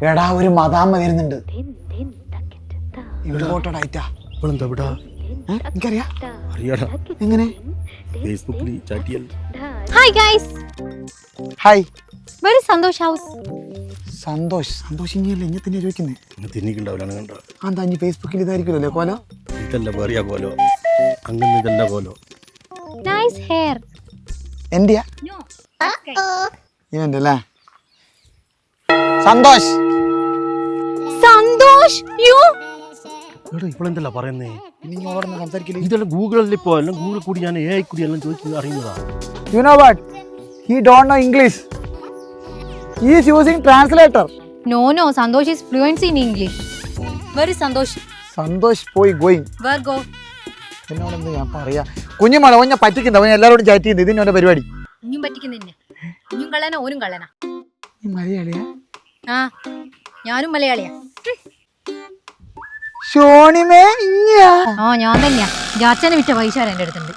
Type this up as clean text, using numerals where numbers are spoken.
എടാ ഒരു മദാമ്മ വരുന്നുണ്ട്. ഇവിടെ ഫോട്ടോടായിട്ടാ എനിക്കറിയാം. എങ്ങനെ? Hi guys. ഹായ്. വെരി സന്തോഷ് ഹൗസ്. സന്തോഷ് ഇനിയല്ലേ ഇനി തന്നെ ചോദിക്കുന്നേ. എന്താ ഇനി ഫേസ്ബുക്കിൽ ഇതായിരിക്കുമല്ലോ കോലോ. ഇതല്ല വേറിയ കോലോ, അങ്ങനെ ഇതല്ല കോലോ. Nice hair. എന്റെയാ? ഇവന്റെ അല്ലേ? സന്തോഷ് യു. ഇപ്പോഴെന്തല്ല പറയുന്നേ? ഇനി ഓടന്ന് സംസാരിക്കില്ല. ഇതെല്ലാം ഗൂഗിളിൽ ഇപ്പോ എല്ലാം ഗൂഗിൾ കൂടി ഞാൻ AI കൂടി എല്ലാം ചോദിക്കുന്നത് അറിയുന്നതാ. You know what? He don't know English. He is using translator. No, Santosh is fluent in English. Where is Santosh? Santhosh പോയി going. Where go? എന്നോടെന്ത് ഞാൻ പറയാ? കുഞ്ഞുമോളെ ഓൻ പറ്റിക്കുന്നത്, അവൻ എല്ലാവരോടും ചാറ്റ് ചെയ്യുന്നത്. ഇതിന്റെ പരിപാടി. ഇഞ്ഞും പറ്റിക്കുന്നില്ല. ഇഞ്ഞും കള്ളനാ ഓനും കള്ളനാ. നീ മലയാളിയാ? ആ, ഞാനും മലയാളിയാ. ഷോണിമേ ഇഞ്ഞാ? ആ, ഞാൻ തന്നെയാ. ജാച്ചനെ വിറ്റ പൈസ എൻ്റെ അടുത്തുണ്ട്.